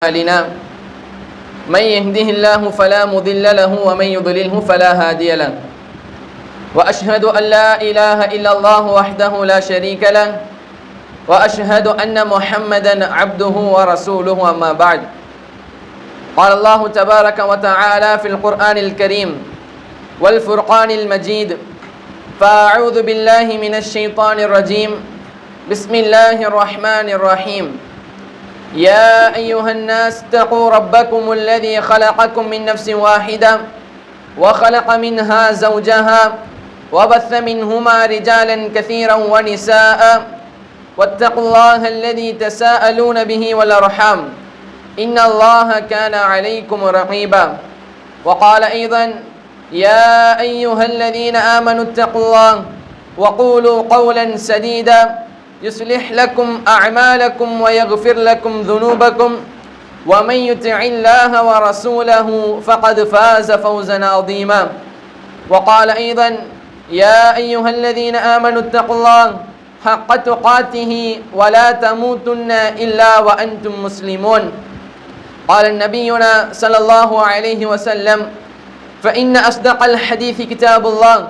أعمالنا من يهده الله فلا مضل له ومن يضلله فلا هادي له وأشهد أن لا إله إلا الله وحده لا شريك له وأشهد أن محمدا عبده ورسوله أما بعد قال الله تبارك وتعالى في القرآن الكريم والفرقان المجيد فأعوذ بالله من الشيطان الرجيم بسم الله الرحمن الرحيم يا أيها الناس اتقوا ربكم الذي خلقكم من نفس واحدة وخلق منها زوجها وبث منهما رجالا كثيرا ونساء واتقوا الله الذي تساءلون به والأرحام إن الله كان عليكم رقيبا وقال أيضا يا أيها الذين آمنوا اتقوا الله وقولوا قولا سديدا يصلح لكم أعمالكم ويغفر لكم ذنوبكم ومن يطع الله ورسوله فقد فاز فوزا عظيما وقال أيضا يا أيها الذين آمنوا اتقوا الله حق تقاته ولا تموتن إلا وأنتم مسلمون قال نبينا صلى الله عليه وسلم فإن أصدق الحديث كتاب الله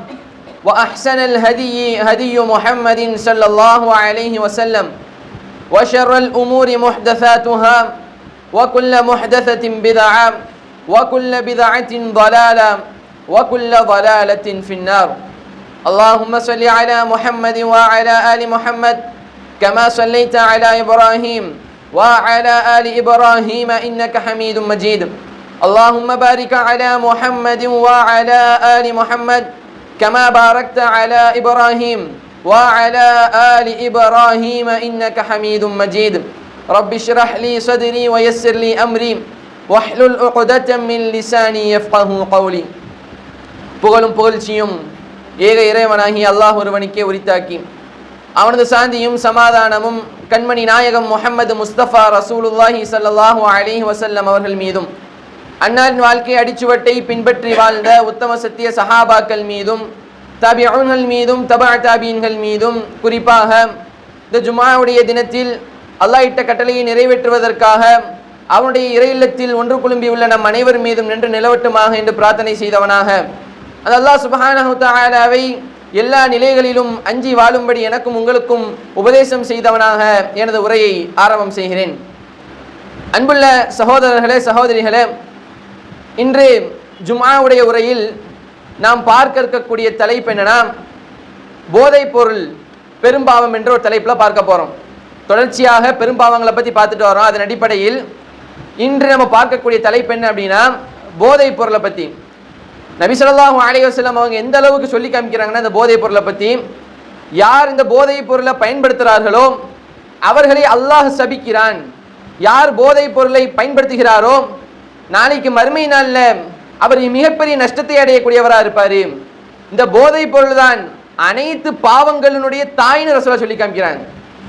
وأحسن الهدي هدي محمد صلى الله عليه وسلم وشر الأمور محدثاتها وكل محدثة بدعة وكل بدعة ضلالة وكل ضلالة في النار اللهم صل على محمد وعلى آل محمد كما صليت على إبراهيم وعلى آل إبراهيم إنك حميد مجيد اللهم بارك على محمد وعلى آل محمد كما باركت على إبراهيم وعلى آل إبراهيم إنك حميد مجيد رب اشرح لي صدري ويسر لي أمري واحلل عقدة من لساني يفقه قولي புகழும் புகழ்ச்சியும் ஏக இறைவனாகி அல்லாஹ் ஒருவனுக்கே உரித்தாக்கி அவனது சாந்தியும் சமாதானமும் கண்மணி நாயகம் முஹம்மது முஸ்தபா ரசூலுல்லாஹி ஸல்லல்லாஹு அலைஹி வஸல்லம் அவர்கள் மீதும் அன்னாரின் வாழ்க்கை அடிச்சுவட்டை பின்பற்றி வாழ்ந்த உத்தம சத்திய சஹாபாக்கள் மீதும் தபிஊன்கள் மீதும் தபா தாபீன்கள் மீதும் குறிப்பாக இந்த ஜும்ஆவுடைய தினத்தில் அல்லாஹ் இட்ட கட்டளையை நிறைவேற்றுவதற்காக அவனுடைய இறையில்லத்தில் ஒன்று குழும்பியுள்ள நம் அனைவர் மீதும் நின்று நிலவட்டுமாக என்று பிரார்த்தனை செய்தவனாக அது அல்லாஹ் சுப்ஹானஹு தஆலாவை எல்லா நிலைகளிலும் அஞ்சி வாழும்படி எனக்கும் உங்களுக்கும் உபதேசம் செய்தவனாக எனது உரையை ஆரம்பம் செய்கிறேன். அன்புள்ள சகோதரர்களே சகோதரிகளே, இன்று ஜும்ஆவுடைய உரையில் நாம் பார்க்க இருக்கக்கூடிய தலைப்பு என்னன்னா, போதைப் பொருள் பெரும்பாவம் என்ற ஒரு தலைப்பில் பார்க்க போகிறோம். தொடர்ச்சியாக பெரும்பாவங்களை பற்றி பார்த்துட்டு வரோம். அதன் அடிப்படையில் இன்று நம்ம பார்க்கக்கூடிய தலைப்பு என்ன அப்படின்னா, போதைப் பொருளை பற்றி. நபி ஸல்லல்லாஹு அலைஹி வஸல்லம் அவங்க எந்த அளவுக்கு சொல்லி காமிக்கிறாங்கன்னா, இந்த போதைப் பொருளை பற்றி, யார் இந்த போதைப் பொருளை பயன்படுத்துகிறார்களோ அவர்களை அல்லாஹ் சபிக்கிறான். யார் போதைப் பொருளை பயன்படுத்துகிறாரோ நாளைக்கு மறுமை நாளில் அவர் மிகப்பெரிய நஷ்டத்தை அடையக்கூடியவராக இருப்பார். இந்த போதைப் பொருள் தான் அனைத்து பாவங்களினுடைய தாயின்னு ரசூலுல்லாஹ் சொல்லி காமிக்கிறாங்க.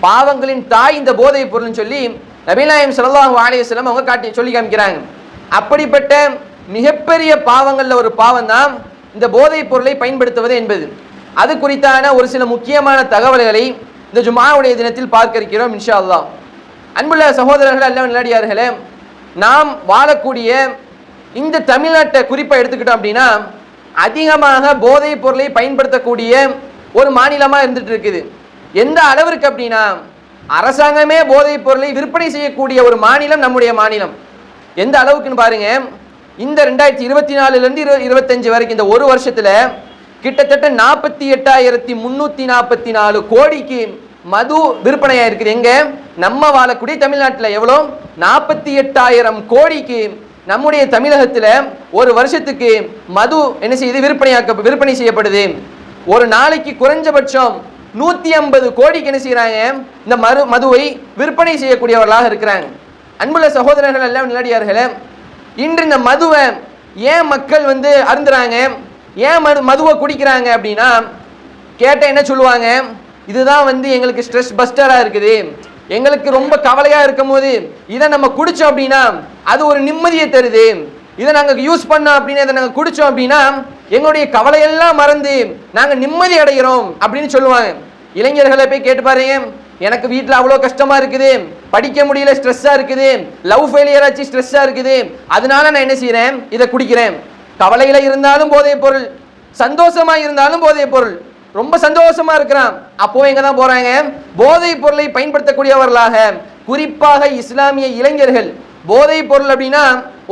பாவங்களின் தாய் இந்த போதைப் பொருள்னு சொல்லி நபிகள் நாயகம் ஸல்லல்லாஹு அலைஹி வஸல்லம் அவங்க சொல்லி காமிக்கிறாங்க. அப்படிப்பட்ட மிகப்பெரிய பாவங்களில் ஒரு பாவம் தான் இந்த போதைப் பொருளை பயன்படுத்துவது என்பது. அது குறித்தான ஒரு சில முக்கியமான தகவல்களை இந்த ஜும்ஆவுடைய தினத்தில் பார்க்க இருக்கிறோம் இன்ஷா அல்லாஹ். அன்புள்ள சகோதரர்கள், அல்லாஹ்வின் நல்லடியார்களே, நாம் வாழக்கூடிய இந்த தமிழ்நாட்டை குறிப்பாக எடுத்துக்கிட்டோம் அப்படின்னா, அதிகமாக போதைப் பொருளை பயன்படுத்தக்கூடிய ஒரு மாநிலமாக இருந்துட்டு இருக்குது. எந்த அளவிற்கு அப்படின்னா, அரசாங்கமே போதைப் பொருளை விற்பனை செய்யக்கூடிய ஒரு மாநிலம் நம்முடைய மாநிலம். எந்த அளவுக்குன்னு பாருங்க, இந்த 2024 25 வரைக்கும் இந்த ஒரு வருஷத்துல கிட்டத்தட்ட 48,344 கோடிக்கு மது விற்பனையா இருக்குது. எங்க? நம்ம வாழக்கூடிய தமிழ்நாட்டில். எவ்வளோ? 48,000 கோடிக்கு நம்முடைய தமிழகத்தில் ஒரு வருஷத்துக்கு மது என்ன செய்யுது? விற்பனை செய்யப்படுது. ஒரு நாளைக்கு குறைஞ்சபட்சம் 150 கோடிக்கு என்ன செய்யறாங்க? இந்த மதுவை விற்பனை செய்யக்கூடியவர்களாக இருக்கிறாங்க. அன்புள்ள சகோதரர்கள், எல்லாம் நல்லடியார்களே, இன்று இந்த மதுவை ஏன் மக்கள் அருந்துறாங்க, ஏன் மதுவை குடிக்கிறாங்க அப்படின்னா, கேட்ட என்ன சொல்லுவாங்க? இதுதான் எங்களுக்கு ஸ்ட்ரெஸ் பஸ்டராக இருக்குது, எங்களுக்கு ரொம்ப கவலையாக இருக்கும் போது இதை நம்ம குடித்தோம் அப்படின்னா அது ஒரு நிம்மதியை தருது, இதை நாங்கள் யூஸ் பண்ணோம் அப்படின்னா, இதை நாங்கள் குடித்தோம் அப்படின்னா எங்களுடைய கவலையெல்லாம் மறந்து நாங்கள் நிம்மதி அடைகிறோம் அப்படின்னு சொல்லுவாங்க. இளைஞர்களை போய் கேட்டு பாருங்க, எனக்கு வீட்டில் அவ்வளோ கஷ்டமா இருக்குது, படிக்க முடியல, ஸ்ட்ரெஸ்ஸா இருக்குது, லவ் ஃபெயிலியர் ஆச்சு, ஸ்ட்ரெஸ்ஸா இருக்குது, அதனால நான் என்ன செய்யறேன், இதை குடிக்கிறேன். கவலையில இருந்தாலும் போதைப் பொருள், சந்தோஷமா இருந்தாலும் போதைப் பொருள். ரொம்ப சந்தோஷமா இருக்கிறான், அப்போ எங்க தான் போறாங்க, போதைப் பொருளை பயன்படுத்தக்கூடியவர்களாக. குறிப்பாக இஸ்லாமிய இளைஞர்கள். போதைப் பொருள் அப்படின்னா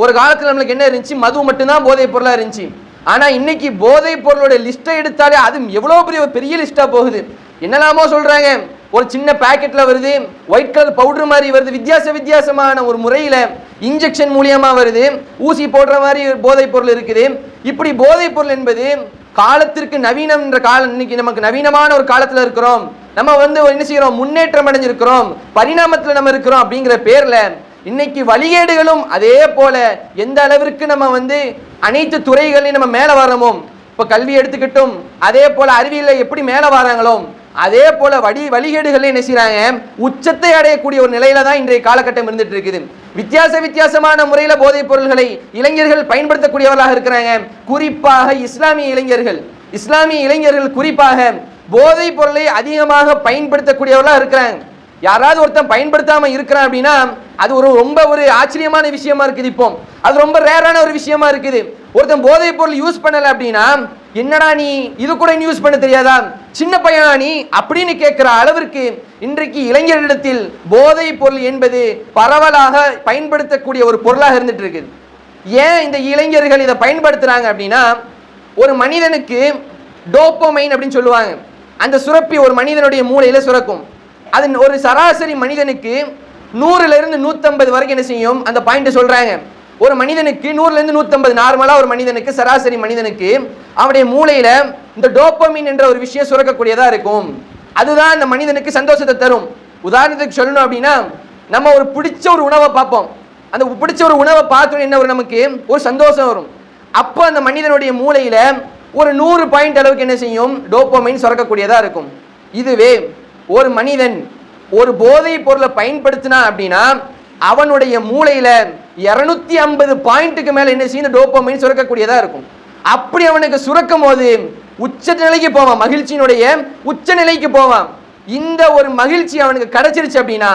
ஒரு காலத்தில் நம்மளுக்கு என்ன இருந்துச்சு, மது மட்டும்தான் போதைப் பொருளா இருந்துச்சு. ஆனா இன்னைக்கு போதைப் பொருளோட லிஸ்ட்டை எடுத்தாலே அது எவ்வளவு பெரிய லிஸ்டா போகுது. என்னெல்லாமோ சொல்றாங்க. ஒரு சின்ன பாக்கெட்ல வருது, ஒயிட் கலர் பவுடர் மாதிரி வருது, வித்தியாசமான ஒரு முறையில இன்ஜெக்ஷன் மூலியமா வருது, ஊசி போடுற மாதிரி போதைப் பொருள் இருக்குது. இப்படி போதைப் பொருள் என்பது காலத்திற்கு நவீனம் என்ற காலம். இன்னைக்கு நமக்கு நவீனமான ஒரு காலத்துல இருக்கிறோம், நம்ம என்ன செய்யறோம், முன்னேற்றம் அடைஞ்சிருக்கிறோம், பரிணாமத்துல நம்ம இருக்கிறோம் அப்படிங்கிற பேர்ல இன்னைக்கு வழிகேடுகளும் அதே போல எந்த அளவிற்கு நம்ம அனைத்து துறைகளையும் நம்ம மேல வரமோ, இப்ப கல்வி எடுத்துக்கிட்டும் அதே போல அறிவியல எப்படி மேல வராங்களோ அதே போல வழிகேடுகள் என்ன செய்யறாங்க, உச்சத்தை அடையக்கூடிய ஒரு நிலையில தான் இன்றைய காலகட்டம் இருந்துட்டு இருக்குது. வித்தியாசமான முறையில போதைப் பொருள்களை இளைஞர்கள் பயன்படுத்தக்கூடியவர்களாக இருக்கிறாங்க. குறிப்பாக இஸ்லாமிய இளைஞர்கள் குறிப்பாக போதைப் பொருளை அதிகமாக பயன்படுத்தக்கூடியவர்களாக இருக்கிறாங்க. யாராவது ஒருத்தன் பயன்படுத்தாம இருக்கிறான் அப்படின்னா அது ரொம்ப ஆச்சரியமான விஷயமா இருக்குது. இப்போ அது ரொம்ப ரேரான ஒரு விஷயமா இருக்குது. ஒருத்தன் போதைப் பொருள் யூஸ் பண்ணல அப்படின்னா, என்னடா நீ இது கூட யூஸ் பண்ண தெரியாதா, சின்ன பையனா நீ அப்படின்னு கேட்கிற அளவிற்கு இன்றைக்கு இளைஞர்களிடத்தில் போதைப் பொருள் என்பது பரவலாக பயன்படுத்தக்கூடிய ஒரு பொருளாக இருந்துட்டு இருக்குது. ஏன் இந்த இளைஞர்கள் இதை பயன்படுத்துறாங்க அப்படின்னா, ஒரு மனிதனுக்கு டோபமைன் அப்படின்னு சொல்லுவாங்க, அந்த சுரப்பி ஒரு மனிதனுடைய மூளையில சுரக்கும். அது ஒரு சராசரி மனிதனுக்கு 100 to 150 வரைக்கும் என்ன செய்யும், அந்த பாயிண்ட் சொல்றாங்க. ஒரு மனிதனுக்கு 100 to 150 நார்மலா ஒரு மனிதனுக்கு, சராசரி மனிதனுக்கு அவனுடைய மூளையில இந்த டோபமைன் என்ற ஒரு விஷயம் சுரக்கக்கூடியதா இருக்கும். அதுதான் அந்த மனிதனுக்கு சந்தோஷத்தை தரும். உதாரணத்துக்கு சொல்லணும் அப்படின்னா, நம்ம ஒரு பிடிச்ச ஒரு உணவை பார்ப்போம், அந்த பிடிச்ச ஒரு உணவை பார்த்தோம் என்ன வரும், நமக்கு ஒரு சந்தோஷம் வரும். அப்போ அந்த மனிதனுடைய மூளையில ஒரு 100 பாயிண்ட் அளவுக்கு என்ன செய்யும், டோபமைன் சுரக்கக்கூடியதா இருக்கும். இதுவே ஒரு மனிதன் ஒரு போதைப் பொருளை பயன்படுத்தினா அப்படின்னா அவனுடைய மூளையில 250 பாயிண்ட்டுக்கு மேல என்ன செய்யும், டோபமைன் சுரக்கக்கூடியதா இருக்கும். அப்படி அவனுக்கு சுரக்கும் போது உச்ச நிலைக்கு போவான், மகிழ்ச்சியினுடைய உச்ச நிலைக்கு போவான். இந்த ஒரு மகிழ்ச்சி அவனுக்கு கிடைச்சிருச்சு அப்படின்னா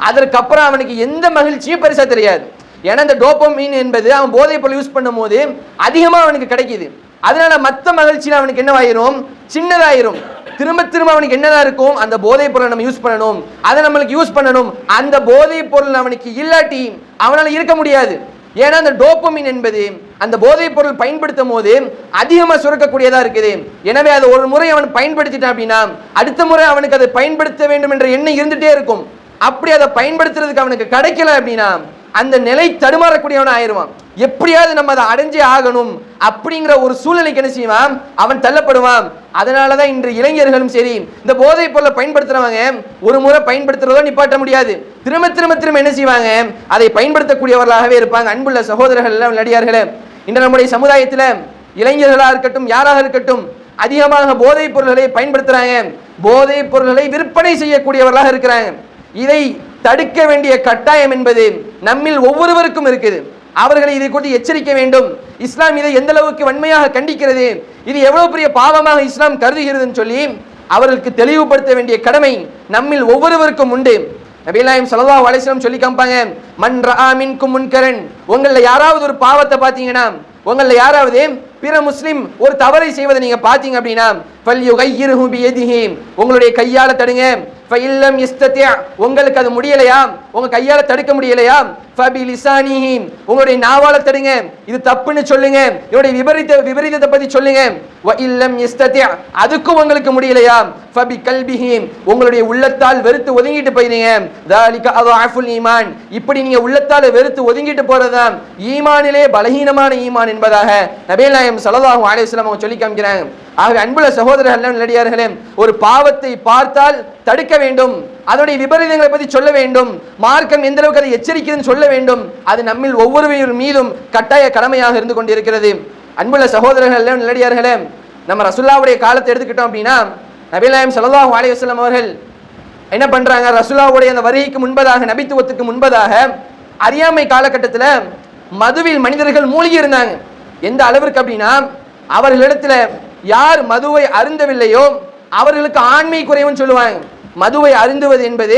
அதற்கப்புறம் அவனுக்கு எந்த மகிழ்ச்சியும் பெருசா தெரியாது. ஏன்னா இந்த டோபமைன் என்பது அவன் போதைப் பொருள் யூஸ் பண்ணும் போது அதிகமா அவனுக்கு கிடைக்குது. அதனால மற்ற மகிழ்ச்சியில அவனுக்கு என்னவாயிரும், சின்னதாயிரும். திரும்ப அவனுக்கு என்னதான் இருக்கும், அந்த போதைப் பொருளை நம்ம யூஸ் பண்ணணும், அதை நம்மளுக்கு யூஸ் பண்ணணும். அந்த போதைப் பொருள் அவனுக்கு இல்லாட்டி அவனால இருக்க முடியாது. ஏன்னா அந்த டோபமைன் என்பது அந்த போதைப் பொருள் பயன்படுத்தும் போது அதிகமா சுரக்கக்கூடியதா இருக்குது. எனவே அதை ஒரு முறை அவன் பயன்படுத்திட்டான் அப்படின்னா அடுத்த முறை அவனுக்கு அதை பயன்படுத்த வேண்டும் என்ற எண்ணம் இருந்துட்டே இருக்கும். அப்படி அதை பயன்படுத்துறதுக்கு அவனுக்கு கிடைக்கல அப்படின்னா அந்த நிலை தடுமாறக்கூடியவனா ஆயிடுவான். எப்படியாவது நம்ம அதை அடைஞ்சே ஆகணும் அப்படிங்கிற ஒரு சூழ்நிலைக்கு என்ன செய்வான், அவன் தள்ளப்படுவான். அதனாலதான் இன்று இளைஞர்களும் சரி, இந்த போதைப் பொருளை பயன்படுத்துறவங்க ஒரு முறை பயன்படுத்துறதோ நிப்பாட்ட முடியாது, திரும்ப என்ன செய்வாங்க, அதை பயன்படுத்தக்கூடியவர்களாகவே இருப்பாங்க. அன்புள்ள சகோதரர்கள் எல்லாம் நடிகார்களே, இன்று நம்முடைய சமுதாயத்தில் இளைஞர்களா இருக்கட்டும் யாராக இருக்கட்டும் அதிகமாக போதைப் பொருள்களை பயன்படுத்துறாங்க. போதைப் பொருள்களை விற்பனை செய்யக்கூடியவர்களாக இருக்கிறாங்க. இதை தடுக்க வேண்டிய கட்டாயம் என்பது நம்மில் ஒவ்வொருவருக்கும் இருக்குது. அவர்களை இதை குறித்து எச்சரிக்க வேண்டும். இஸ்லாம் இதை எந்த அளவுக்கு வன்மையாக கண்டிக்கிறது, இது எவ்வளவு பெரிய பாவமாக இஸ்லாம் கருதுகிறதுன்னு சொல்லி அவர்களுக்கு தெளிவுபடுத்த வேண்டிய கடமை நம்மில் ஒவ்வொருவருக்கும் உண்டு. நபிகள் நாயகம் ஸல்லல்லாஹு அலைஹி வஸல்லம் சொல்லி காமிப்பாங்க, மன் ரஆ மின்கும் முன்கரன், உங்கள யாராவது ஒரு பாவத்தை பார்த்தீங்கன்னா, உங்கள யாராவது பிற முஸ்லிம் ஒரு தவறை செய்வதை நீங்க பாத்தீங்க அப்படின்னா ஃபல்யுகையிர்ஹு பியதிஹி, உங்களுடைய கையால தடுங்க. ஃபஇல்லம் யஸ்ததி, உங்களுக்கு அது முடியலையா, உங்க கையால தடுக்க முடியலையா, ஃபபிலிசானிஹி, உங்களுடைய நாவால தடுங்க, இது தப்புன்னு சொல்லுங்க, இதோட விபரீதத்தை பத்தி சொல்லுங்க. வஇல்லம் யஸ்ததி, அதுக்கும் உங்களுக்கு முடியலையா, ஃபபிகல்பிஹி, உங்களுடைய உள்ளத்தால் வெறுத்து ஒதுங்கிட்டு போயிடுங்க. ذلك اضعف الايمان, இப்படி நீங்க உள்ளத்தால வெறுத்து ஒதுங்கிட்டு போறதுதான் ஈமானிலே பலஹீனமான ஈமான் என்பதாக நபிகள் நாயகம் ஸல்லல்லாஹு அலைஹி வஸல்லம் அவங்க சொல்லி காமிக்கிறாங்க. ஆகவே அன்புள்ள சகோதரர்கள் நல்லடியார்களே, ஒரு பாவத்தை பார்த்தால் தடுக்க வேண்டும், அதனுடைய விபரீதங்களை பற்றி சொல்ல வேண்டும், மார்க்கம் எந்த அளவுக்கு அதை எச்சரிக்கிறதுன்னு சொல்ல வேண்டும். அது நம்மில் ஒவ்வொருவர் மீதும் கட்டாய கடமையாக இருந்து கொண்டிருக்கிறது. அன்புள்ள சகோதரர்கள் நல்லடியார்களே, நம்ம ரசூலுல்லாஹ்வுடைய காலத்தை எடுத்துக்கிட்டோம் அப்படின்னா நபிகள் நாயகம் ஸல்லல்லாஹு அலைஹி வஸல்லம் அவர்கள் என்ன பண்றாங்க, ரசூலுல்லாஹ்வுடைய அந்த வருகைக்கு முன்பதாக, நபித்துவத்துக்கு முன்பதாக அறியாமை காலகட்டத்தில் மதுவில் மனிதர்கள் மூழ்கி இருந்தாங்க. எந்த அளவிற்கு அப்படின்னா அவர்களிடத்துல யார் மதுவை அருந்தவில்லையோ அவர்களுக்கு ஆண்மை குறைவுன்னு சொல்லுவாங்க. மதுவை அருந்துவது என்பது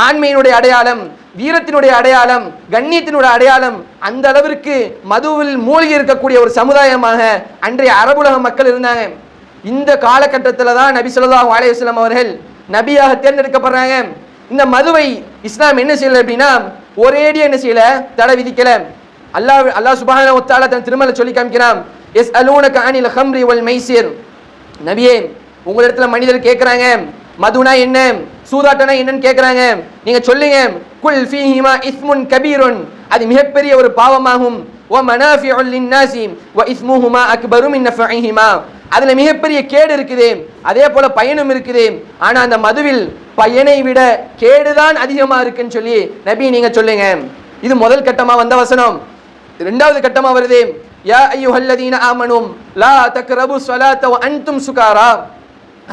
ஆண்மையினுடைய அடையாளம், வீரத்தினுடைய அடையாளம், கண்ணியத்தினுடைய அடையாளம். அந்த அளவிற்கு மதுவில் மூழ்கி இருக்கக்கூடிய ஒரு சமுதாயமாக அன்றைய அரபுலக மக்கள் இருந்தாங்க. இந்த காலகட்டத்தில் தான் நபி ஸல்லல்லாஹு அலைஹி வஸல்லம் அவர்கள் நபியாக தேர்ந்தெடுக்கப்படுறாங்க. இந்த மதுவை இஸ்லாம் என்ன செய்யல அப்படின்னா ஒரேடியா என்ன செய்யல, தடை விதிக்கல. அல்லாஹ் சுப்ஹானஹு வ தஆலா தன் திருமறையில சொல்லி காமிக்கிறான், யஸ்அலூனக அனில் ஹம்ரி வல் மைசிர். நபியே, உங்களிடத்துல மனிதர் கேட்கறாங்க மதுனா என்ன, சூதாட்டனா என்னன்னு கேட்கறாங்க. நீங்க சொல்லுங்க, குல் ஃபீஹிமா இஸ்முன் கபீருன், அது மிகப்பெரிய ஒரு பாவமாகும். வ மனாஃபிஉ லின்னாஸி வ இஸ்முஹுமா அக்பரு மின் நஃபஇஹிமா, அதுல மிகப்பெரிய கேடு இருக்குது, அதே போல பயனும் இருக்குது. ஆனா அந்த மதுவில் பயனை விட கேடுதான் அதிகமா இருக்குன்னு சொல்லி நபி நீங்க சொல்லுங்க. இது முதல் கட்டமா வந்த வசனம். இரண்டாவது கட்டமா வருது, யா அய்யுஹல்லதீன ஆமனு லா தக்ரபு ஸலாத வ அன்தும் சுகாரா.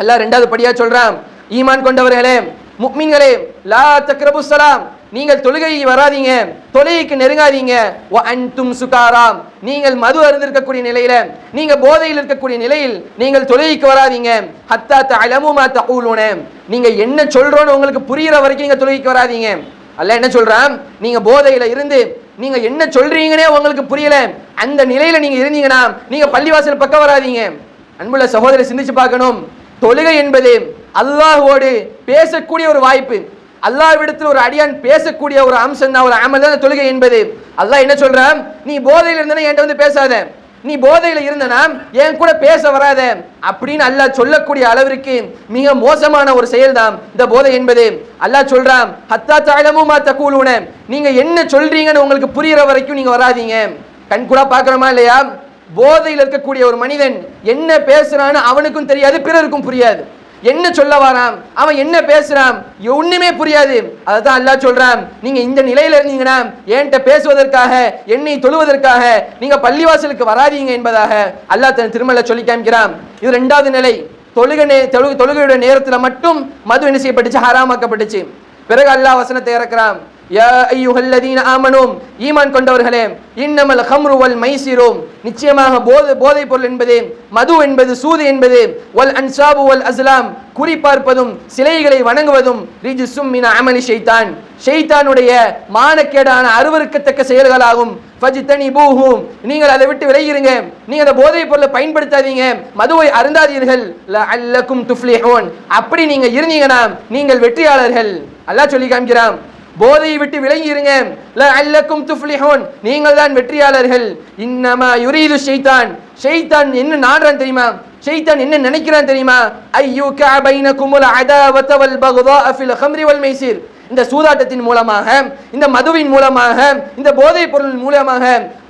அல்லாஹ் இரண்டாவது படியா சொல்றான், ஈமான் கொண்டவர்களே, முஃமின்களே, லா தக்ரபு ஸலாம், நீங்கள் தொழுகைக்கு வராதீங்க, தொழுகைக்கு நெருங்காதீங்க. வ அன்தும் சுகாரா, நீங்கள் மது அருந்திருக்கக்கூடிய நிலையில, நீங்க போதையில் இருக்கக்கூடிய நிலையில் நீங்கள் தொழுகைக்கு வராதீங்க. ஹத்தா தஅலமு மா தகூலுன, நீங்க என்ன சொல்றோன்னு உங்களுக்கு புரியுற வரைக்கும் நீங்க தொழுகைக்கு வராதீங்க. அல்லாஹ் என்ன சொல்றான், நீங்க போதையில இருந்து நீங்க என்ன சொல்றீங்கன்னே உங்களுக்கு புரியல, அந்த நிலையில நீங்க இருந்தீங்கன்னா நீங்க பள்ளிவாசல் பக்கம் வராதீங்க. அன்புள்ள சகோதரரை சிந்திச்சு பார்க்கணும். தொழுகை என்பது அல்லாஹ்வோடு பேசக்கூடிய ஒரு வாய்ப்பு. அல்லாஹ்விடத்தில் ஒரு அடியான் பேசக்கூடிய ஒரு அம்சம் தான், ஒரு அமல் தான் தொழுகை என்பது. அல்லாஹ் என்ன சொல்றான், நீ போதையில் இருந்தனா என்கிட்ட வந்து பேசாத, நீ போதையில இருந்தனா என் கூட பேச வராத அப்படின்னு அல்லாஹ் சொல்லக்கூடிய அளவிற்கு மிக மோசமான ஒரு செயல் தான் இந்த போதை என்பது. அல்லாஹ் சொல்றான், ஹத்தா தஅலமு மா தகூலுன, நீங்க என்ன சொல்றீங்கன்னு உங்களுக்கு புரியுற வரைக்கும் நீங்க வராதீங்க. கண் கூட பார்க்கறோமா இல்லையா? போதையில் இருக்கக்கூடிய ஒரு மனிதன் என்ன பேசுறான்னு அவனுக்கும் தெரியாது, பிறருக்கும் புரியாது. என்ன சொல்ல வரான், அவன் என்ன பேசுறான், ஒண்ணுமே புரியாது. அதான் அல்லாஹ் சொல்றான், நீங்க இந்த நிலையில இருந்தீங்கன்னா என்கிட்ட பேசுவதற்காக, என்னை தொழுவதற்காக நீங்க பள்ளிவாசலுக்கு வராதீங்க என்பதாக அல்லாஹ் தன் திருமறையில சொல்லி காமிக்கிறான். இது இரண்டாவது நிலை. தொழுகையுடைய நேரத்துல மட்டும் மது என்ன செய்யப்பட்டுச்சு, ஹராமாக்கப்பட்டுச்சு. பிறகு அல்லாஹ் வசனத்தை இறக்குறான், யா அய்யுஹல்லதீன ஆமனு, ஈமான் கொண்டவர்களே, இன்னமல் ஹம்ரு வல் மைசிரு, நிச்சயமாக போதை பொருள் என்பது, மது என்பது, சூது என்பது, வல் அன்சாபு வல் அஸ்லாம், குறிப்பார்ப்பதும் சிலைகளை வணங்குவதும், ரிஜ்சும் மின் அமலி ஷைத்தான், ஷைத்தானுடைய மானக்கேடான அருவருக்கத்தக்க செயல்களாகும். ஃபஜ்தனிபூஹு, நீங்கள் அதை விட்டு விலகிருங்க, நீங்க அந்த போதை பொருளை பயன்படுத்தாதீங்க, மதுவை அருந்தாதீர்கள். லஅல்லகும் துஃப்லிஹூன், அப்படி நீங்க இருந்தீங்கன்னா நீங்கள் வெற்றியாளர்கள். அல்லாஹ் சொல்லி காமிக்கிறான், போதையை விட்டு விலகி இருங்க, லஅல்லகும் துஃப்லிஹூன், நீங்கள் தான் வெற்றியாளர்கள். இன்னமா யுரீது ஷைத்தான், ஷைத்தான் என்ன நாடுறான் தெரியுமா, ஷைத்தான் என்ன நினைக்கிறான் தெரியுமா, ஐயுக பைனகுமுல் அதாவத வல் பக்தா ஃபில் ஹம்ரி வல் மைசிர், இந்த சூதாட்டத்தின் மூலமாக, இந்த மதுவின் மூலமாக, இந்த போதை பொருள் மூலமாக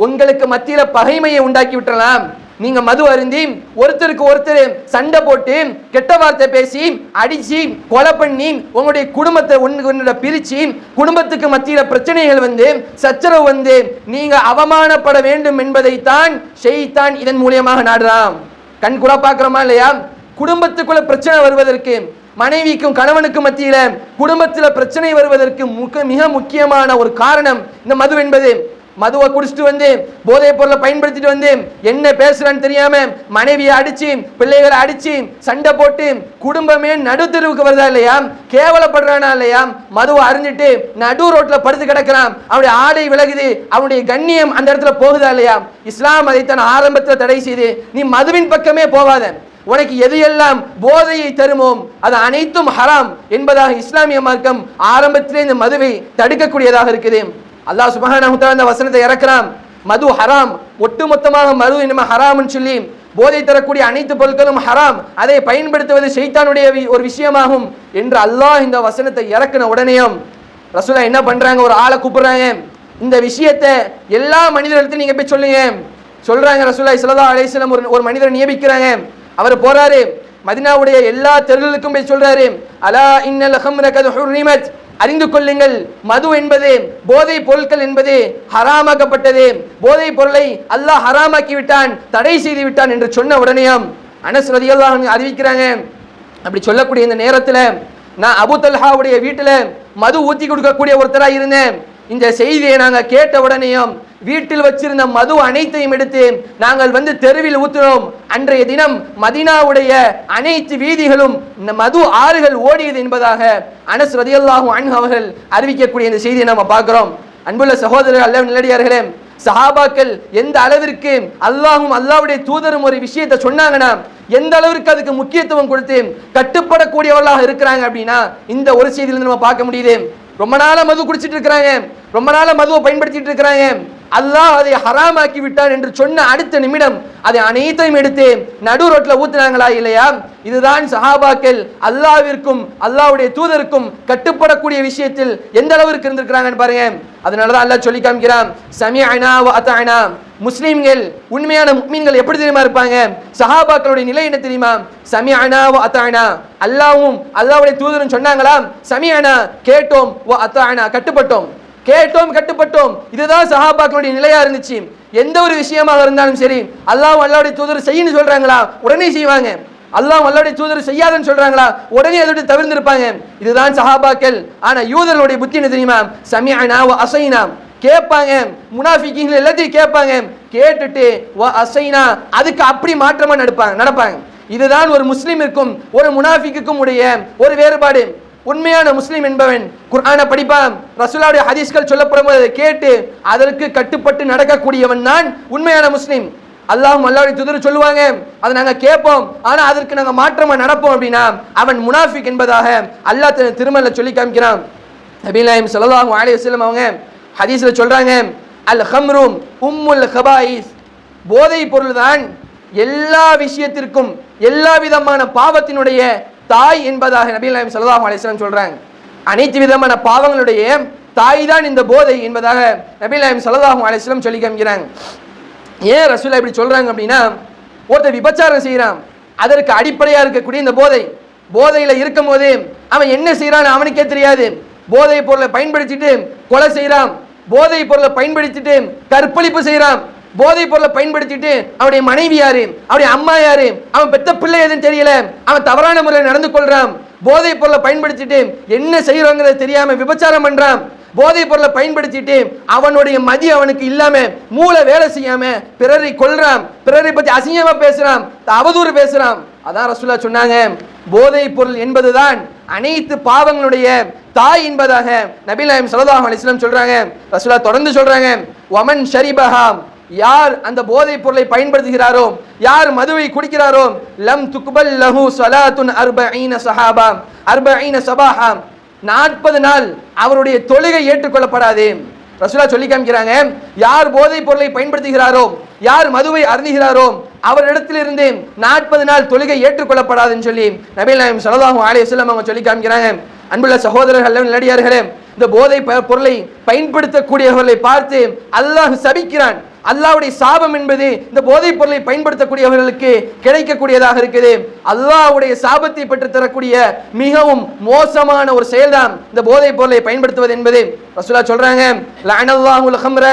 உங்களுக்கு மத்தியில பகைமையை உண்டாக்கி விட்டுறலாம். நீங்க மது அருந்தி ஒருத்தருக்கு ஒருத்தர் சண்டை போட்டு கெட்ட வார்த்தை பேசி அடிச்சு கொலை பண்ணி உங்களுடைய குடும்பத்தை ஒன்று பிரிச்சு குடும்பத்துக்கு மத்தியில பிரச்சனைகள் வந்து சச்சரவு வந்து நீங்க அவமானப்பட வேண்டும் என்பதைத்தான் ஷைத்தான் இதன் மூலியமாக நாடுறான். கண் கூட பார்க்கிறோமா இல்லையா? குடும்பத்துக்குள்ள பிரச்சனை வருவதற்கு, மனைவிக்கும் கணவனுக்கும் மத்தியில குடும்பத்துல பிரச்சனை வருவதற்கு மிக முக்கியமான ஒரு காரணம் இந்த மது என்பது. மதுவை குடிச்சிட்டு வந்து போதை பொருளை பயன்படுத்திட்டு வந்து என்ன பேசுறான்னு தெரியாம மனைவியை அடிச்சு பிள்ளைகளை அடிச்சு சண்டை போட்டு குடும்பமே நடுத்தெருவுக்கு வருதா இல்லையா, கேவலப்படுறானா இல்லையா, மதுவை அறிஞ்சிட்டு நடு ரோட்ல படுத்து கிடக்கிறான், அவனுடைய ஆடை விலகுது, அவனுடைய கண்ணியம் அந்த இடத்துல போகுதா இல்லையா? இஸ்லாம் அதைத்தான் ஆரம்பத்தில் தடை செய்து, நீ மதுவின் பக்கமே போகாத, உனக்கு எது எல்லாம் போதையை தருமோ அது அனைத்தும் ஹராம் என்பதாக இஸ்லாமிய மார்க்கம் ஆரம்பத்திலே இந்த மதுவை தடுக்கக்கூடியதாக இருக்குது. அல்லாஹ் சுப்ஹானஹு வ தஆலா இந்த வசனத்தை இறக்குறான், மது ஹராம், ஒட்டுமொத்தமாக மது என்னமா ஹராம்னு சொல்லி போதை தரக்கூடிய அனைத்து பொருட்களும் ஹராம், அதை பயன்படுத்துவது ஷைத்தானுடைய ஒரு விஷயமாகும் என்று அல்லாஹ் இந்த வசனத்தை இறக்குன உடனேயும் ரசூலா என்ன பண்றாங்க, ஒரு ஆளை கூப்பிடுறாங்க, இந்த விஷயத்தை எல்லா மனிதர்களுக்கும் நீங்க போய் சொல்லுங்க. சொல்றாங்க ரசூலுல்லாஹி ஸல்லல்லாஹு அலைஹி வஸல்லம் ஒரு மனிதரை நியமிக்கிறாங்க. அவர் போறாரு, மதீனாவுடைய எல்லா தெருவுகளுக்கும் போய் சொல்றாரு, அலா இன்னல் ஹம்ர கத் ஹுர்ரிமத், அறிந்து கொள்ளுங்கள், மது என்பது, போதை பொருட்கள் என்பது ஹராமாக்கப்பட்டது, போதை பொருளை அல்லாஹ் ஹராமாக்கி விட்டான், தடை செய்து விட்டான் என்று சொன்ன உடனேயும் அனஸ் ரலியல்லாஹு அன்ஹு அறிவிக்கிறாங்க, அப்படி சொல்லக்கூடிய இந்த நேரத்தில் நான் அபூ தல்ஹாவுடைய வீட்டில் மது ஊத்தி கொடுக்கக்கூடிய ஒருத்தராக இருந்தேன். இந்த செய்தியை நாங்கள் கேட்ட உடனேயும் வீட்டில் வச்சிருந்த மது அனைத்தையும் எடுத்து நாங்கள் தெருவில் ஊற்றினோம். அன்றைய தினம் மதீனாவுடைய அனைத்து வீதிகளும் மது ஆறுகள் ஓடியது என்பதாக அனஸ் ரலியல்லாஹு அன்ஹு அவர்கள் அறிவிக்கக்கூடிய இந்த செய்தியை நம்ம பார்க்கிறோம். அன்புள்ள சகோதரர்கள், அல்லாஹ்வின் நல்லடியார்களே, சஹாபாக்கள் எந்த அளவிற்கு அல்லாஹ்வும் அல்லாஹ்வுடைய தூதரும் ஒரு விஷயத்தை சொன்னாங்கன்னா எந்த அளவிற்கு அதுக்கு முக்கியத்துவம் கொடுத்து கட்டுப்படக்கூடியவர்களாக இருக்கிறாங்க அப்படின்னா இந்த ஒரு செய்தியிலிருந்து நம்ம பார்க்க முடியுது. ரொம்ப நாளா மது குடிச்சிட்டு இருக்கிறாங்க, ரொம்ப நாளா மதுவை பயன்படுத்திட்டு இருக்கிறாங்க. அல்லாஹ் அதை ஹராமாக்கி விட்டான் என்று சொன்ன அடுத்த நிமிடம் அதை அனைத்தையும் எடுத்து நடு ரோட்ல ஊத்துனாங்களா இல்லையா? இதுதான் சஹாபாக்கள் அல்லாஹ்விற்கும் அல்லாஹ்வுடைய தூதருக்கும் கட்டுப்படக்கூடிய விஷயத்தில் எந்த அளவிற்கு இருந்திருக்கிறாங்கன்னு பாருங்க. அதனாலதான் அல்லாஹ் சொல்லி காமிக்கிறான், சமிஅனா வ அத்தஅனா. முஸ்லிம்கள், உண்மையான முஃமின்கள் எப்படி தெரியுமா இருப்பாங்க? சஹாபாக்களுடைய நிலை என்ன தெரியுமா? சமிஅனா வ அத்தஅனா. அல்லாஹ்வும் அல்லாஹ்வுடைய தூதரும் சொன்னாங்களா, சமிஅனா கேட்டோம், வ அத்தஅனா கட்டுப்பட்டோம், கேட்டோம் கட்டுப்பட்டோம். இதுதான் சஹாபாக்களுடைய நிலையா இருந்துச்சு. எந்த ஒரு விஷயமாக இருந்தாலும் சரி, அல்லாஹ் அல்லாஹ்வுடைய தூதர் செய்யன்னு சொல்றாங்களா உடனே செய்வாங்க, அல்லாஹ் அல்லாஹ்வுடைய தூதர் செய்யாதுன்னு சொல்றாங்களா உடனே அதை தவிர்த்திருப்பாங்க. இதுதான் சஹாபாக்கள். ஆனா யூதர்களுடைய புத்தி என்ன தெரியுமா? சமிஅனா வ அஸைனா. கேட்பாங்க, முனாஃபிகீன்கள் எல்லாத்தையும் கேட்பாங்க, கேட்டுட்டு வ அஸைனா அதுக்கு அப்படி மாற்றமா நடப்பாங்க. இதுதான் ஒரு முஸ்லிமிற்கும் ஒரு முனாஃபிக்குக்கும் உடைய ஒரு வேறுபாடு. உண்மையான முஸ்லிம் என்பவன் குர்ஆனை படிப்பான், ரசூலுல்லாஹ்வுடைய ஹதீஸ்கள் சொல்லப்படும் போது கேட்டு அதற்கு கட்டுப்பட்டு நடக்கக்கூடியவன் தான் உண்மையான முஸ்லிம். அல்லாஹ்வும் அல்லாஹ்வுடைய தூதர் சொல்லுவாங்க, அதை நாங்க கேட்போம், ஆனா அதற்கு நாங்க மாற்றமா நடப்போம் அப்படின்னா அவன் முனாஃபிக் என்பதாக அல்லாஹ் திருமறையில சொல்லி காமிக்கிறான். நபி நாயகம் ஸல்லல்லாஹு அலைஹி வஸல்லம் அவங்க ஹதீஸ்ல சொல்றாங்க, அல் ஹம்ரு உம்முல் கபாயிஸ். போதை பொருள் தான் எல்லா விஷயத்திற்கும் எல்லா விதமான பாவத்தினுடைய தாய் என்பதாக நபி நாயகம் ஸல்லல்லாஹு அலைஹி வஸல்லம் சொல்றாங்க. அனைத்து விதமான பாவங்களுடைய தாய் தான் இந்த போதை என்பதாக நபி நாயகம் ஸல்லல்லாஹு அலைஹி வஸல்லம் சொல்லி காமிக்கிறாங்க. ஏன் ரசூலுல்லாஹ் இப்படி சொல்றாங்க அப்படின்னா, ஒருத்தர் விபச்சாரம் செய்யறான், அதற்கு அடிப்படையா இருக்கக்கூடிய இந்த போதையில இருக்கும் போது அவன் என்ன செய்யறான்னு அவனுக்கே தெரியாது. போதை பொருளை பயன்படுத்திட்டு கொலை செய்யறான், போதை பொருளை பயன்படுத்திட்டு கற்பழிப்பு செய்யறான், போதை பொருளை பயன்படுத்திட்டு அவனுடைய மனைவி யாரு, அவனுடைய அம்மா யாரு, அவன் பெத்த பிள்ளை எதுன்னு தெரியல, அவன் தவறான முறையில் நடந்து கொள்றான். போதை பொருளை பயன்படுத்திட்டு என்ன செய்யறாங்கிறது தெரியாம விபச்சாரம் பண்றான். போதை பொருளை பயன்படுத்திட்டு அவனுடைய மதி அவனுக்கு இல்லாம மூளை வேலை செய்யாம பிறரை கொல்றான், பிறரை பத்தி அசிங்கமா பேசுறான், அவதூறு பேசுறான். அதான் ரசூலுல்லாஹ் சொன்னாங்க, போதை பொருள் என்பதுதான் அனைத்து பாவங்களுடைய தாய் என்பதாக நபி நாயகம் ஸல்லல்லாஹு அலைஹி வஸல்லம் சொல்றாங்க. ரசூலுல்லாஹ் தொடர்ந்து சொல்றாங்க, வமன் ஷரிபஹா. யார் அந்த போதை பொருளை பயன்படுத்துகிறாரோ, யார் மதுவை குடிக்கிறாரோ, லம் துக்பல் லஹு ஸலாத்துன் 40 ஸஹாபா 40 ஸபாஹா. 40 நாள் அவருடைய தொழுகை ஏற்றுக்கொள்ளப்படாது. ரசூலுல்லாஹ் சொல்லி காமிக்கிறாங்க, யார் போதை பொருளை பயன்படுத்துகிறாரோ, யார் மதுவை அருந்துகிறாரோ அவரிடத்திலிருந்து 40 நாள் தொழுகை ஏற்றுக்கொள்ளப்படாதுன்னு சொல்லி நபி நாயகம் ஸல்லல்லாஹு அலைஹி வஸல்லம் அவங்க சொல்லி காமிக்கிறாங்க. அன்புள்ள சகோதரர்கள், நல்லடியார்களே, இந்த போதை பொருளை பயன்படுத்தக்கூடியவர்களை பார்த்து அல்லாஹ் சபிக்கிறான். அல்லாஹ்வுடைய சாபம் என்பது இந்த போதைப் பொருளை பயன்படுத்தக்கூடியவர்களுக்கு கிடைக்கக்கூடியதாக இருக்குது. அல்லாஹ்வுடைய சாபத்தை பெற்று தரக்கூடிய மிகவும் மோசமான ஒரு செயல்தான் இந்த போதைப் பொருளை பயன்படுத்துவது என்பது. ரசூலுல்லாஹ் சொல்றாங்க, லஅனல்லாஹுல் ஹம்ர.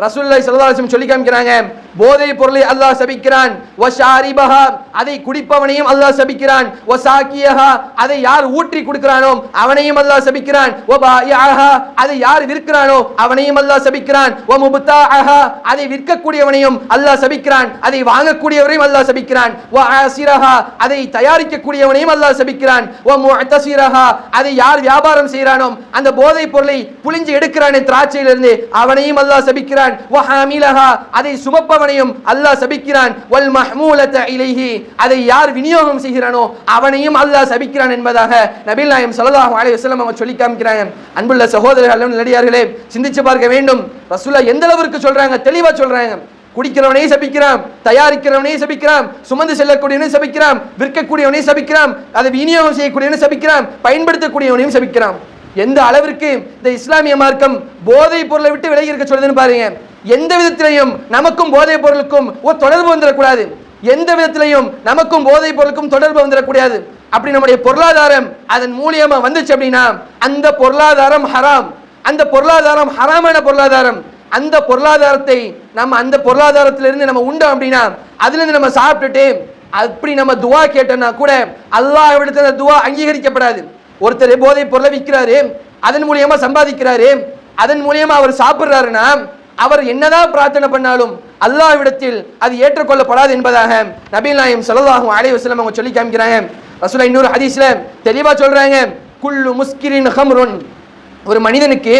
ரசூலுல்லாஹி ஸல்லல்லாஹு அலைஹி வஸல்லம் சொல்லி காமிக்கிறாங்க, போதை பொருளை அல்லாஹ் சபிக்கிறான். வஷாரிபஹா, அதை குடிப்பவனையும் அல்லாஹ் சபிக்கிறான். வசாக்கியஹா, அதை யார் ஊற்றி கொடுக்கிறானோ அவனையும் அல்லாஹ் சபிக்கிறான். வபாயிஅஹா, அதை யார் விற்கிறானோ அவனையும் அல்லாஹ் சபிக்கிறான். வமுப்தாஅஹா, அதை விற்கக்கூடியவனையும் அல்லாஹ் சபிக்கிறான், அதை வாங்கக்கூடியவரையும் அல்லாஹ் சபிக்கிறான். வஆசிரஹா, அதை தயாரிக்கக்கூடியவனையும் அல்லாஹ் சபிக்கிறான். வமுஅத்தசிரஹா, அதை யார் வியாபாரம் செய்கிறானோ அந்த போதை பொருளை புளிஞ்சு எடுக்கிறானே திராட்சையிலிருந்து அவனையும் அல்லாஹ் சபிக்கிறான். வஹாமிலஹா, அதை சுமப்பவனையும் அல்லாஹ் சபிக்கிறான். வல் மஹ்மூலத இலைஹி, அதை யார் விநியோகம் செய்கிறானோ அவனையும் அல்லாஹ் சபிக்கிறான் என்பதாக நபி நாயகம் ஸல்லல்லாஹு அலைஹி வஸல்லம் அவங்க சொல்லி காமிக்கிறாங்க. அன்புள்ள சகோதரர்கள், நல்லடியார்களே, சிந்திச்சு பார்க்க வேண்டும். ரசூலுல்லாஹ் எந்த அளவுக்கு சொல்றாங்க, தெளிவா சொல்றாங்க. குடிக்கிறவனை சபிக்கிறான், தயாரிக்கிறவனை சபிக்கிறான், சுமந்து செல்லக்கூடியவனை சபிக்கிறான், விற்கக்கூடியவனை சபிக்கிறான், அதை விநியோகம் செய்யக்கூடியவனை சபிக்கிறான், பயன்படுத்தக்கூடியவனையும் சபிக்கிறான். எந்த அளவிற்கு இந்த இஸ்லாமிய மார்க்கம் போதை பொருளை விட்டு விலகி இருக்க சொல்லுதுன்னு பாருங்க. எந்த விதத்திலையும் நமக்கும் போதை பொருளுக்கும் ஒரு தொடர்பு வந்துடக்கூடாது. எந்த விதத்திலையும் நமக்கும் போதை பொருளுக்கும் தொடர்பு வந்துடக்கூடாது. அப்படி நம்முடைய பொருளாதாரம் அதன் மூலியமா வந்துச்சு அப்படின்னா அந்த பொருளாதாரம் ஹராம், அந்த பொருளாதாரம் ஹராமான பொருளாதாரம். அந்த பொருளாதாரத்தை அந்த பொருளாதாரத்திலிருந்து நம்ம உண்டோம் அப்படின்னா அதுல இருந்து நம்ம சாப்பிட்டுட்டு அப்படி நம்ம துவா கேட்டோம்னா கூட அல்லாஹ் இடத்துல துவா அங்கீகரிக்கப்படாது. ஒருத்தர் போதை பொருளை விற்கிறாரு, அதன் மூலியமா சம்பாதிக்கிறாரு, அதன் மூலியமா அவர் சாப்பிடுறாருன்னா அவர் என்னதான் பிரார்த்தனை பண்ணாலும் அல்லாஹ்விடத்தில் அது ஏற்றுக்கொள்ளப்படாது என்பதாக நபிகள் நாயகம் ஸல்லல்லாஹு அலைஹி வஸல்லம் அவங்க சொல்லி காமிக்கிறாங்க. ரசூலுல்லாஹ் இன்னொரு ஹதீஸ்ல தெளிவா சொல்றாங்க, குல்லு முஸ்கிரின் ஹம்ருன், ஒரு மனிதனுக்கு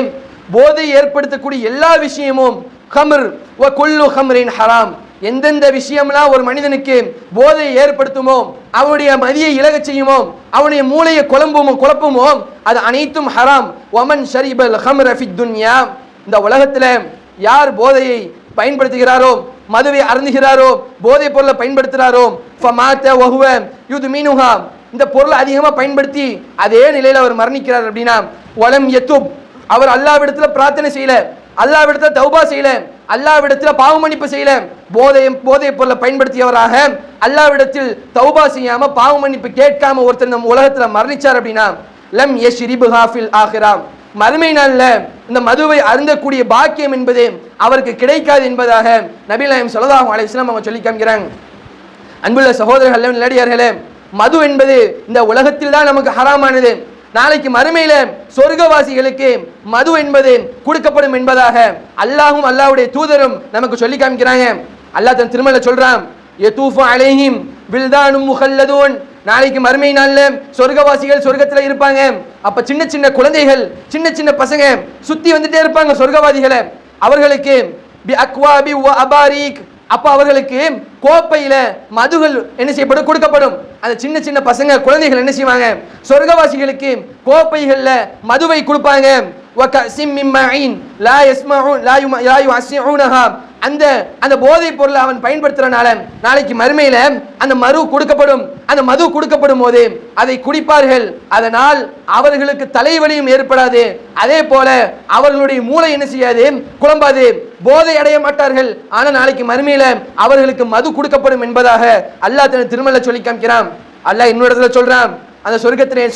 போதை ஏற்படுத்தக்கூடிய எல்லா விஷயமும் ஹம்ர் வ குல்லு ஹம்ரின் ஹராம், எந்தெந்த விஷயம்லாம் ஒரு மனிதனுக்கு போதை ஏற்படுத்துமோ, அவனுடைய மதியை இலகச் செய்யுமோ, அவனுடைய மூளையை குழப்புமோ அது அனைத்தும் ஹராம். வமன் ஷரிபல் ஹம்ர ஃபித் துன்யா, இந்த உலகத்துல யார் போதையை பயன்படுத்துகிறாரோ, மதுவை அருந்துகிறாரோ, போதை பொருளை பயன்படுத்துகிறாரோ, ஃபமாத வஹுவ யுத்மினுஹா, இந்த பொருளை அதிகமா பயன்படுத்தி அதே நிலையில அவர் மரணிக்கிறார் அப்படின்னா, வலம் யத்துப், அவர் அல்லாஹ்விடத்துல பிரார்த்தனை செய்யல, அல்லாஹ்விடத்துல தௌபா செய்யல, அல்லாஹ்விடத்துல பாவ மன்னிப்பு செய்யல, போதை பொருளை பயன்படுத்தியவராக அல்லாஹ்விடத்தில் தௌபா செய்யாம பாவ மன்னிப்பு கேட்காம ஒருத்தர் நம்ம உலகத்துல மரணிச்சார் அப்படின்னா, லம் யஷ்ரிபுஹா ஃபில் ஆகிரா, மறுமை நாள்ல இந்த மதுவை அருந்தக்கூடிய பாக்கியம் என்பது அவருக்கு கிடைக்காது என்பதாக நபிகள் நாயகம் ஸல்லல்லாஹு அலைஹி வஸல்லம் அவங்க சொல்லி காமிக்கிறாங்க. அன்புள்ள சகோதரர்களே, நல்லடியார்களே, மது என்பது இந்த உலகத்தில் தான் நமக்கு ஹராமானது. நாளைக்கு மறுமையில சொர்க்கவாசிகளுக்கு மது என்பது கொடுக்கப்படும் என்பதாக அல்லாஹும் அல்லாஹ்வுடைய தூதரும் நமக்கு சொல்லி காமிக்கிறாங்க. அல்லாஹ் தன் திருமறையில சொல்றான், யதூஃபு அலைஹிம் வில்தானும் முஹல்லதூன், நாளைக்கு மறுமை நாள்ல சொர்க்கவாசிகள் சொர்க்கத்துல இருப்பாங்க. அப்ப சின்ன சின்ன குழந்தைகள், சின்ன சின்ன பசங்க சுத்தி வந்துட்டே இருப்பாங்க சொர்க்கவாதிகளை. அவர்களுக்கு பி அக்வாபி வ அபாரிக், அப்ப அவர்களுக்கு கோப்பையில மதுகள் என்ன செய்யப்படும், கொடுக்கப்படும். அந்த சின்ன சின்ன பசங்க குழந்தைகள் என்ன செய்வாங்க, சொர்க்கவாசிகளுக்கு கோப்பைகள்ல மதுவை கொடுப்பாங்க. வகஸிம் மின் மஈன் லா யஸ்மஊன் லா யுஸிஊனஹா, அந்த போதை பொருளை அவன் பயன்படுத்துறனால நாளைக்கு மறுமையில அந்த மது கொடுக்கப்படும் போது அதை குடிப்பார்கள். அதனால் அவர்களுக்கு தலைவலியும் ஏற்படாது, அதே போல அவர்களுடைய மூளை என்ன செய்யாது, குழம்பாது, போதை அடைய மாட்டார்கள். ஆனா நாளைக்கு மறுமையில அவர்களுக்கு மது கொடுக்கப்படும் என்பதாக அல்லாஹ் தன் திருமறையில சொல்லி காமிக்கிறான். அல்லாஹ் இன்னொரு இடத்துல சொல்றான், அந்த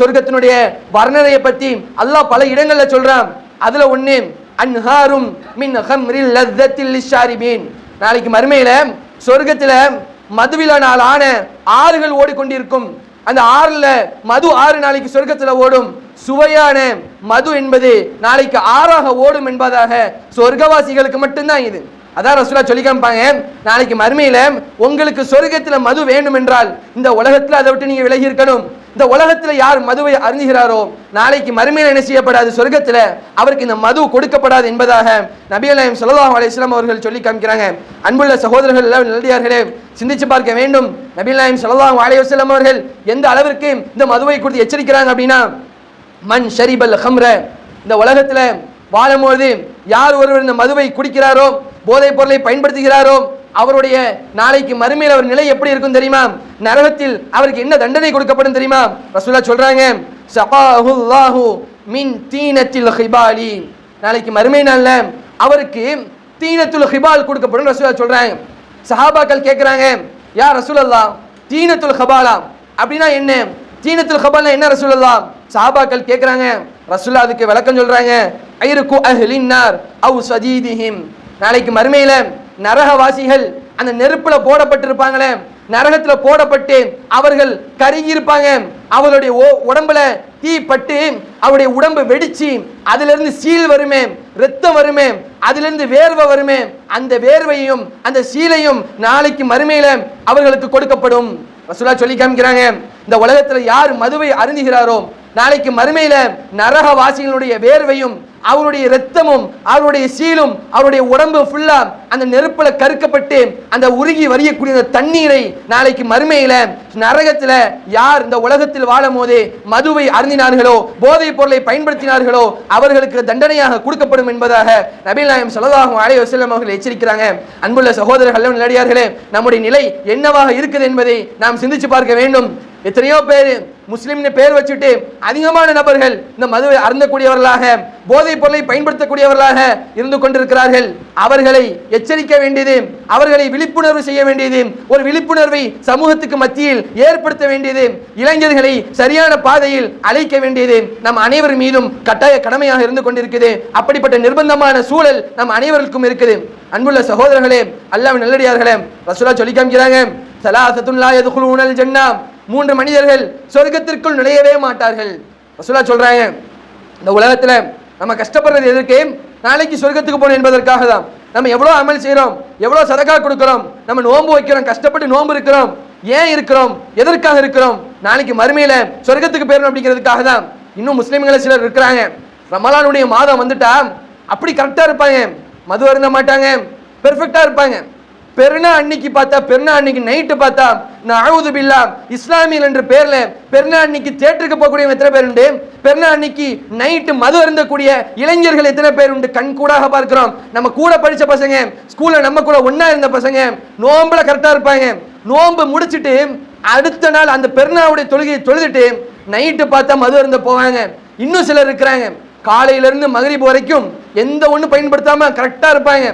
சொர்க்கத்தினுடைய வர்ணனையை பத்தி அல்லாஹ் பல இடங்கள்ல சொல்றான். அதுல ஒண்ணு அன்ஹாரும் மின் ஹம்ரில் லzzத்தில் லிஷாரிபீன், நாளைக்கு மறுமையில சொர்க்கத்துல மதுவிலான ஆன ஆறுகள் ஓடிக்கொண்டிருக்கும். அந்த ஆறுல மது ஆறு நாளைக்கு சொர்க்கத்துல ஓடும். சுவையான மது என்பது நாளைக்கு ஆறாக ஓடும் என்பதாக சொர்க்கவாசிகளுக்கு மட்டும்தான் இது. அதான் ரசூலுல்லாஹ் சொல்லி காமிப்பாங்க, நாளைக்கு மறுமையில உங்களுக்கு சொர்க்கத்துல மது வேண்டும் என்றால் இந்த உலகத்துல அதை விட்டு நீங்க விலகி இருக்கணும். இந்த உலகத்துல யார் மதுவை அருந்துகிறாரோ நாளைக்கு மறுமையில என்ன செய்யப்படாது, சொர்க்கத்துல அவருக்கு இந்த மது கொடுக்கப்படாது என்பதாக நபிகள் நாயகம் ஸல்லல்லாஹு அலைஹி வஸல்லம் அவர்கள் சொல்லி காமிக்கிறாங்க. அன்புள்ள சகோதரர்கள், நல்லடியார்களே, சிந்திச்சு பார்க்க வேண்டும். நபிகள் நாயகம் ஸல்லல்லாஹு அலைஹி வஸல்லம் அவர்கள் எந்த அளவிற்கு இந்த மதுவை குறித்து எச்சரிக்கிறாங்க அப்படின்னா, மன் ஷரிபல் ஹம்ர, இந்த உலகத்துல வாழும்போது யார் ஒருவர் இந்த மதுவை குடிக்கிறாரோ, போதைப் பொருளை பயன்படுத்துகிறாரோ, அவருடைய நாளைக்கு மறுமையில் அவர் நிலை எப்படி இருக்கும் தெரியுமா, நரகத்தில் அவருக்கு என்ன தண்டனை கொடுக்கப்படும் தெரியுமா? ரசூலுல்லாஹ் சொல்றாங்க, ஸகாஹுல்லாஹு மின் தீனத்தில் ஹிபாலி, நாளைக்கு மறுமை நாள்ல அவருக்கு தீனத்துல் ஹிபால் கொடுக்கப்படும் ரசூலுல்லாஹ் சொல்றாங்க. சஹாபாக்கள் கேட்கிறாங்க, யா ரசூலல்லாஹ், தீனத்துல் ஹபாலா அப்படின்னா என்ன, தீனத்துல் ஹபால்னா என்ன ரசூலல்லாஹ்? சஹாபாக்கள் கேட்கிறாங்க. ரசூலுல்லாஹ் அதுக்கு விளக்கம் சொல்றாங்க, ஐருக்கு அஹ்லின் நார் அவ் சதீதிஹிம், நாளைக்கு மறுமையில நரகவாசிகள் அந்த நெருப்புல போடப்பட்டிருப்பாங்களே, நரகத்துல போடப்பட்டு அவர்கள் கருகி இருப்பாங்க. அவர்களுடைய உடம்புல தீ பட்டு அவருடைய உடம்பு வெடிச்சு அதுல இருந்து சீல் வருமே, ரத்தம் வருமே, அதுல இருந்து வேர்வை வருமே, அந்த வேர்வையும் அந்த சீலையும் நாளைக்கு மறுமையில அவர்களுக்கு கொடுக்கப்படும். ரசூலுல்லாஹ் சொல்லி காமிக்கிறாங்க, இந்த உலகத்துல யார் மதுவை அருந்துகிறாரோ நாளைக்கு மறுமையில நரகவாசிகளுடைய வேர்வையும் அவருடைய இரத்தமும் அவருடைய சீலும் அவருடைய உடம்பு ஃபுல்லா அந்த நெருப்புல கருக்கப்பட்டு அந்த உருகி வரியக்கூடிய தண்ணீரை நாளைக்கு மறுமையில நரகத்துல யார் இந்த உலகத்தில் வாழும் போதே மதுவை அருந்தினார்களோ, போதைப் பொருளை பயன்படுத்தினார்களோ அவர்களுக்கு தண்டனையாக கொடுக்கப்படும் என்பதாக நபிகள் நாயகம் ஸல்லல்லாஹு அலைஹி வஸல்லம் அவர்கள் எச்சரிக்கிறாங்க. அன்புள்ள சகோதரர்களே, நல்லடியார்களே, நம்முடைய நிலை என்னவாக இருக்குது என்பதை நாம் சிந்திச்சு பார்க்க வேண்டும். எத்தனையோ பேர் முஸ்லிம்னு பேர் வச்சுட்டு அதிகமான நபர்கள் இந்த மதுவை அருந்தக்கூடியவர்களாக, போதைப் பொருளை பயன்படுத்தக்கூடியவர்களாக இருந்து கொண்டிருக்கிறார்கள். அவர்களை எச்சரிக்க வேண்டியது, அவர்களை விழிப்புணர்வு செய்ய வேண்டியது, ஒரு விழிப்புணர்வை சமூகத்துக்கு மத்தியில் ஏற்படுத்த வேண்டியது, இளைஞர்களை சரியான பாதையில் அழைக்க வேண்டியது நம் அனைவர் மீதும் கட்டாய கடமையாக இருந்து கொண்டிருக்குது. அப்படிப்பட்ட நிர்பந்தமான சூழல் நம் அனைவருக்கும் இருக்குது. அன்புள்ள சகோதரர்களே, அல்லாஹ்வின் நல்லடியார்களே, ரசூலுல்லாஹ் சொல்லி காமிக்கிறாங்க, ஸலாஸத்துன் லா யதுகுலூனல் ஜன்னah, 3 மனிதர்கள் சொர்க்கத்திற்குள் நுழையவே மாட்டார்கள். ரசூலுல்லாஹ் சொல்றாங்க, இந்த உலகத்துல நம்ம கஷ்டப்படுறது எதற்கு? நாளைக்கு சொர்க்கத்துக்கு போகணும் என்பதற்காக தான். நம்ம எவ்வளோ அமல் செய்கிறோம், எவ்வளோ சதகா கொடுக்கிறோம், நம்ம நோன்பு வைக்கிறோம், கஷ்டப்பட்டு நோன்பு இருக்கிறோம். ஏன் இருக்கிறோம்? எதற்காக இருக்கிறோம்? நாளைக்கு மறுமையில சொர்க்கத்துக்கு போயிடணும் அப்படிங்கிறதுக்காக தான். இன்னும் முஸ்லிம்களை சிலர் இருக்கிறாங்க, ரமலானுடைய மாதம் வந்துட்டா அப்படி கரெக்டா இருப்பாங்க, மது அருந்த மாட்டாங்க, பெர்ஃபெக்டா இருப்பாங்க. பெருநா அன்னைக்கு பார்த்தா, பெருநா அன்னைக்கு நைட்டு பார்த்தா, நஅஊது பில்லாஹ், இஸ்லாமியல் என்ற பேர்ல பெருநா அன்னைக்கு தியேட்டருக்கு போகக்கூடிய எத்தனை பேர் உண்டு? பெருநா அன்னைக்கு நைட்டு மது அருந்தக்கூடிய இளைஞர்கள் எத்தனை பேர் உண்டு? கண் கூடாக பார்க்கிறோம். நம்ம கூட படிச்ச பசங்க, ஸ்கூல்ல நம்ம கூட ஒன்னா இருந்த பசங்க நோம்புல கரெக்டா இருப்பாங்க. நோம்பு முடிச்சுட்டு அடுத்த நாள் அந்த பெருநாவுடைய தொழுகையை தொழுதுட்டு நைட்டு பார்த்தா மது அருந்த போவாங்க. இன்னும் சிலர் இருக்கிறாங்க, காலையில இருந்து மகரிப் வரைக்கும் எந்த ஒண்ணு பயன்படுத்தாம கரெக்டா இருப்பாங்க.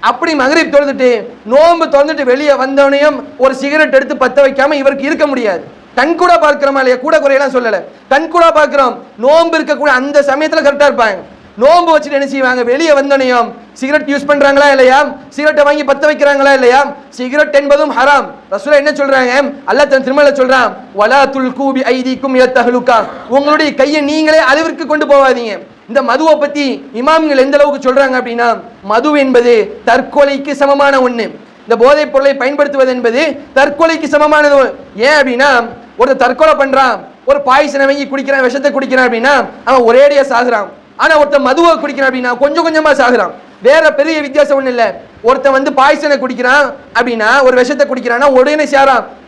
அப்படி மகரிப் தொழுதுட்டு நோன்பு திறந்துட்டு வெளியே வந்தவனையும் ஒரு சிகரெட் எடுத்து பத்த வைக்காம இவருக்கு இருக்க முடியாது. கண் கூட பார்க்கிறோமா இல்லையா? கூட குறையெல்லாம் சொல்லல, கண் கூட பார்க்கிறோம். நோன்பு இருக்கக்கூடிய அந்த சமயத்துல கரெக்டா இருப்பாங்க. நோன்பு வச்சுட்டு என்ன செய்வாங்க? வெளியே வந்தோனையும் சிகரெட் யூஸ் பண்றாங்களா இல்லையா? சிகரெட்டை வாங்கி பத்த வைக்கிறாங்களா இல்லையா? சிகரெட் என்பதும் ஹராம். ரசூலுல்லாஹ் என்ன சொல்றாங்க? அல்லாஹ் தன் திருமறையில சொல்றான், வலா துல்கு பி ஐதீக்கும் இலத் தஹலுகா, உங்களுடைய கையை நீங்களே அழிவிற்கு கொண்டு போவாதீங்க. இந்த மதுவை பத்தி இமாம்கள் எந்த அளவுக்கு சொல்றாங்க அப்படின்னா, மது என்பது தற்கொலைக்கு சமமான ஒண்ணு. இந்த போதைப் பொருளை பயன்படுத்துவது என்பது தற்கொலைக்கு சமமானது. ஏன் அப்படின்னா, ஒரு தற்கொலை பண்றான், ஒரு பாய்சனை வாங்கி குடிக்கிறான், விஷத்தை குடிக்கிறான் அப்படின்னா அவன் ஒரேடியா சாகுறான். ஆனா ஒருத்தன் மதுவை குடிக்கிறான் அப்படின்னா கொஞ்சம் கொஞ்சமா சாகுறான். வேற பெரிய வித்தியாசம் ஒண்ணு இல்ல. ஒருத்தன் வந்து பாய்சனை குடிக்கிறான் அப்படின்னா, ஒரு விஷத்தை குடிக்கிறான்னா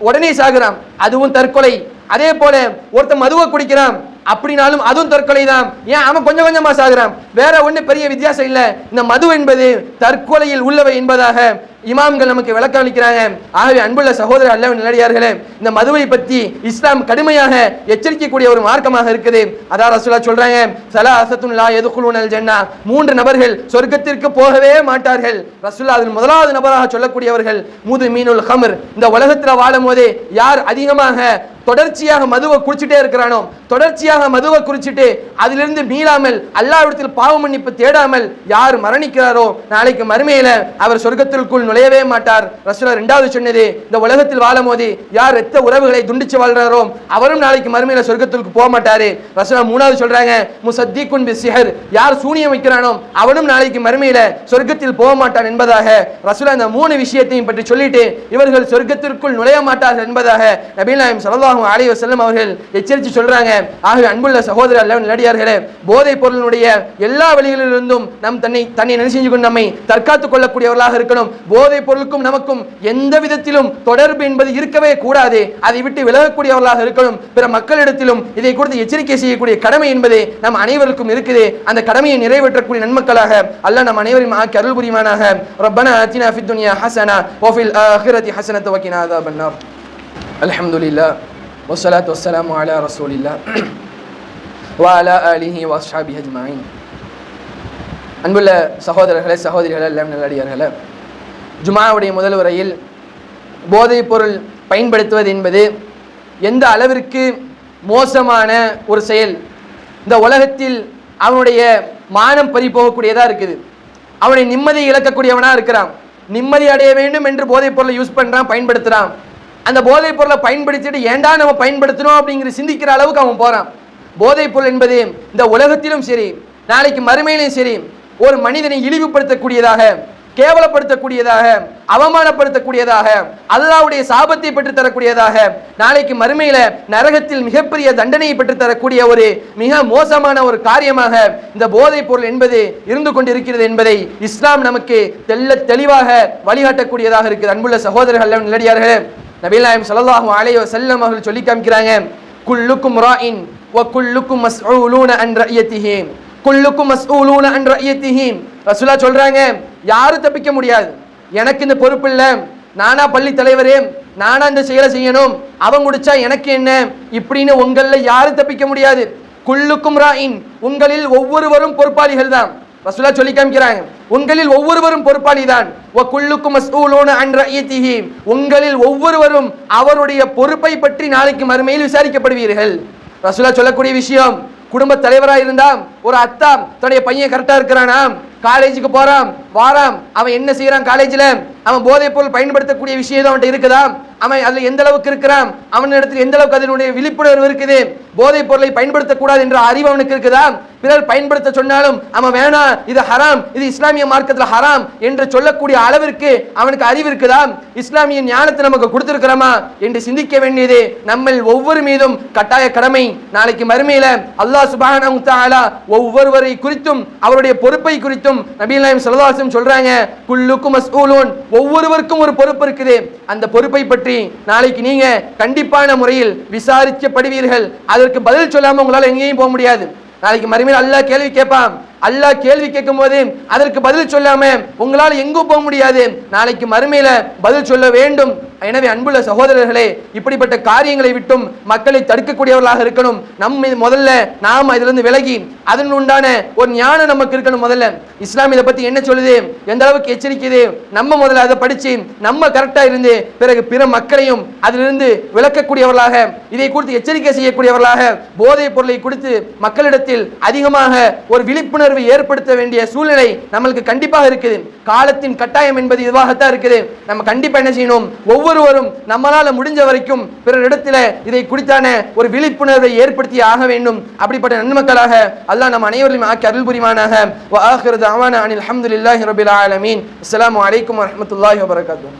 உடனே சாகுறான், அதுவும் தற்கொலை. அதே போல ஒருத்தன் மதுவை குடிக்கிறான் அப்படினாலும் அதுவும் தற்கொலை தான். ஏன்? அவன் கொஞ்சம் கொஞ்சமா சாகுறான். வேற ஒண்ணு பெரிய வித்தியாசம் இல்ல. இந்த மது என்பது தற்கொலையில் உள்ளவை என்பதாக இமாம்கள் நமக்கு விளக்கம் அளிக்கிறாங்க. ஆகவே அன்புள்ள சகோதர அல்லாஹ்வின் நல்லடியார்களே, இந்த மதுவை பற்றி இஸ்லாம் கடுமையாக எச்சரிக்கக்கூடிய ஒரு மார்க்கமாக இருக்குது. அதான் ரசூலுல்லாஹ் சொல்றாங்க, ஸலாஸத்துன் லா யதுகுலூனல் ஜன்னah, மூன்று நபர்கள் சொர்க்கத்திற்கு போகவே மாட்டார்கள். ரசூலுல்லாஹ் அதில் முதலாவது நபராக சொல்லக்கூடியவர்கள் முதுமீனுல் ஹம்ர். இந்த உலகத்தில் வாழும் போதே யார் அதிகமாக தொடர்ச்சியாக மதுவை குடிச்சிட்டே இருக்கிறானோ, தொடர்ச்சியாக மதுவை குடிச்சிட்டு அதிலிருந்து மீளாமல் அல்லாஹ்விடத்தில் பாவ மன்னிப்பு தேடாமல் யார் மரணிக்கிறாரோ நாளைக்கு மறுமையில அவர் சொர்க்கத்திற்குள் நுழையவே மாட்டார். ரசூலுல்லாஹ் இரண்டாவது சொன்னது, இந்த உலகத்தில் வாழும் போது யார் இரத்த உறவுகளை துண்டிச்சு வாழ்றாரோ அவரும் நாளைக்கு மறுமையில சொர்க்கத்திற்கு போக மாட்டாரு. ரசூலுல்லாஹ் மூணாவது சொல்றாங்க, முசத்திகுன் பிஸ்ஸிஹர், யார் சூனியம் வைக்கிறானோ அவனும் நாளைக்கு மறுமையில சொர்க்கத்தில் போக மாட்டான் என்பதாக ரசூலுல்லாஹ் இந்த மூணு விஷயத்தையும் பற்றி சொல்லிட்டு இவர்கள் சொர்க்கத்திற்குள் நுழைய மாட்டார்கள் என்பதாக நபிகள் நாயகம் ஸல்லல்லாஹு அலைஹி வஸல்லம் அவர்கள் எச்சரித்து சொல்றாங்க. ஆகவே அன்புள்ள சகோதர அல்லாஹ்வின் நல்லடியார்களே, போதைப் பொருளினுடைய எல்லா வழிகளிலிருந்தும் தன்னை நினை செஞ்சு கொண்டு நம்மை தற்காத்துக் கொள்ளக்கூடியவர்களாக இருக்கணும். போதைப் பொருளுக்கும் நமக்கும் எந்த விதத்திலும் தொடர்பு என்பது இருக்கவே கூடாது. அதை விட்டு விலகக்கூடியவர்களாக இருக்கணும். பிற மக்களிடத்திலும் இதை குறித்து எச்சரிக்கை செய்யக்கூடிய கடமை என்பது நம் அனைவருக்கும் இருக்குது. அந்த கடமையை நிறைவேற்றக்கூடிய நன்மக்களாக அல்லாஹ் நம் அனைவரையும் ஆக்கி அருள் புரிவானாக. ரப்பனா ஆத்தினா ஃபித் துன்யா ஹஸனா வ ஃபில் ஆখিরাতি ஹஸனத வ கினா அஸாபன் நார். அல்ஹம்துலில்லாஹ் வஸ்ஸலாத்து வஸ்ஸலாமு அலா ரசூலில்லாஹ் வ அலா ஆலிஹி வ அஸ்ஹாபிஹி அஜ்மஈன். அன்புள்ள சகோதரர்களே, சகோதரிகளே, எல்லாம் நல்லடியார்களே, ஜுமாவுடைய முதல் உரையில் போதைப் பொருள் பயன்படுத்துவது என்பது எந்த அளவிற்கு மோசமான ஒரு செயல், இந்த உலகத்தில் அவனுடைய மானம் பறி போகக்கூடியதாக இருக்குது, அவனை நிம்மதியை இழக்கக்கூடியவனாக இருக்கிறான். நிம்மதி அடைய வேண்டும் என்று போதைப் பொருளை யூஸ் பண்ணுறான், பயன்படுத்துகிறான். அந்த போதைப் பொருளை பயன்படுத்திட்டு ஏண்டா நம்ம பயன்படுத்தணும் அப்படிங்கிற சிந்திக்கிற அளவுக்கு அவன் போகிறான். போதைப் பொருள் என்பது இந்த உலகத்திலும் சரி நாளைக்கு மறுமையிலும் சரி ஒரு மனிதனை இழிவுபடுத்தக்கூடியதாக, கேவலப்படுத்தக்கூடியதாக, அவமானப்படுத்தக்கூடியதாக, அல்லாஹ்வுடைய சாபத்தை பெற்று தரக்கூடியதாக, நாளைக்கு மறுமையில நரகத்தில் மிகப்பெரிய தண்டனையை பெற்று தரக்கூடிய ஒரு மிக மோசமான ஒரு காரியமாக இந்த போதைப் பொருள் என்பது இருந்து கொண்டிருக்கிறது என்பதை இஸ்லாம் நமக்கு தெளிவாக வழிகாட்டக்கூடியதாக இருக்குது. அன்புள்ள சகோதரர்கள், நல்லடியார்களே, நபிகள் நாயகம் ஸல்லல்லாஹு அலைஹி வஸல்லம் அவர்கள் சொல்லி காமிக்கிறாங்க, குல்லுக்கும் ராயின் வ குல்லுக்கும் மஸ்ஊலூன அன் ரஅயத்திஹி, குல்லுக்கும் மஸ்ஊலூன அன் ரஅயத்திஹி. ரசூலுல்லாஹ் சொல்றாங்க, யாரும் தப்பிக்க முடியாது. எனக்கு இந்த பொறுப்பு இல்லை, நானா பள்ளி தலைவரே, நானா இந்த செயலை செய்யணும், அவன் குடிச்சா எனக்கு என்ன, இப்படின்னு உங்கள யாரும் தப்பிக்க முடியாது. குல்லுக்கும் ராயின், உங்களில் ஒவ்வொருவரும் பொறுப்பாளிகள் தான். ரசூலுல்லாஹ் சொல்லி காமிக்கிறாங்க, உங்களில் ஒவ்வொருவரும் பொறுப்பாளி தான். வ குல்லுக்கும் மஸ்ஊலூன அன் ரஅயத்திஹி, உங்களில் ஒவ்வொருவரும் அவருடைய பொறுப்பை பற்றி நாளைக்கு மறுமையில் விசாரிக்கப்படுவீர்கள். ரசூலுல்லாஹ் சொல்லக்கூடிய விஷயம், குடும்ப தலைவராக இருந்தா ஒரு அத்தா தன்னுடைய பையன் கரெக்டா இருக்கிறானா, காலேஜுக்கு போறான் வாராம், அவன் என்ன செய்யறான், காலேஜில் அவன் போதைப் பொருள் பயன்படுத்தக்கூடிய விஷயம் அவன்கிட்ட இருக்குதா, அவன் அதுல எந்த அளவுக்கு இருக்கிறான், அவனிடத்தில் எந்த அளவுக்கு அதனுடைய விழிப்புணர்வு இருக்குது, போதைப் பொருளை பயன்படுத்தக்கூடாது என்ற அறிவு அவனுக்கு இருக்குதா, பிறர் பயன்படுத்த சொன்னாலும் அவன் வேணாம், இது ஹராம், இது இஸ்லாமிய மார்க்கத்தில் ஹராம் என்று சொல்லக்கூடிய அளவிற்கு அவனுக்கு அறிவு இருக்குதா? இஸ்லாமிய ஞானத்தை நமக்கு கொடுத்திருக்கிறோமா என்று சிந்திக்க வேண்டியது நம்ம ஒவ்வொரு மீதும் கட்டாய கடமை. நாளைக்கு மறுமையில அல்லாஹ் சுப்ஹானஹு வ தஆலா ஒவ்வொருவரை குறித்தும் அவருடைய பொறுப்பை குறித்தும் நபிகள் நாயகம் ஸல்லல்லாஹு அலைஹி வஸல்லம் சொல்றாங்க, குல்லுக்கும் மஸ்ஊலூன், ஒவ்வொருவருக்கும் ஒரு பொறுப்பு இருக்குது. அந்த பொறுப்பை பற்றி நாளைக்கு நீங்க கண்டிப்பான முறையில் விசாரிக்கப்படுவீர்கள். அதற்கு பதில் சொல்லாம உங்களால எங்கேயும் போக முடியாது. நாளைக்கு மறுமையில் அல்லாஹ் கேள்வி கேட்பான். அல்லாஹ் கேள்வி கேட்கும் போது அதற்கு பதில் சொல்லாம உங்களால் எங்கும் போக முடியாது. நாளைக்கு மறுமையில பதில் சொல்ல வேண்டும். எனவே அன்புள்ள சகோதரர்களே, இப்படிப்பட்ட காரியங்களை விட்டும் மக்களை தடுக்கக்கூடியவர்களாக இருக்கணும். முதல்ல நாம் இதிலிருந்து விலகி அதன் உண்டான ஒரு ஞானம் நமக்கு இருக்கணும். முதல்ல இஸ்லாம் இதை பத்தி என்ன சொல்லுது, எந்த அளவுக்கு எச்சரிக்குது, நம்ம முதல்ல அதை படிச்சு நம்ம கரெக்டா இருந்து பிறகு பிற மக்களையும் அதிலிருந்து விளக்கக்கூடியவர்களாக, இதை குறித்து எச்சரிக்கை செய்யக்கூடியவர்களாக, போதைப் பொருளை குறித்து மக்களிடத்தில் அதிகமாக ஒரு விழிப்புணர்வு ஏற்படுத்த வேண்டிய சூழ்நிலை நம்மளுக்கு கண்டிப்பாக இருக்குது. காலத்தின் கட்டாயம் என்பது இதுவாகத்தான் இருக்குது. நம்ம கண்டிப்பா என்ன செய்யணும், ஒவ்வொருவரும் நம்மளால முடிஞ்ச வரைக்கும் பிறரிடத்தில் இதை குறித்தான ஒரு விழிப்புணர்வை ஏற்படுத்தி ஆக வேண்டும். அப்படிப்பட்ட நன்மக்களாக அல்லாஹ் நம் அனைவரையும் ஆக்கி அருள் புரிவானாக. வ ஆகிரு தஅவானா அனில் ஹம்துலில்லாஹி ரப்பில் ஆலமீன். அஸ்ஸலாமு அலைக்கும் வரஹ்மத்துல்லாஹி வபரகாத்துஹு.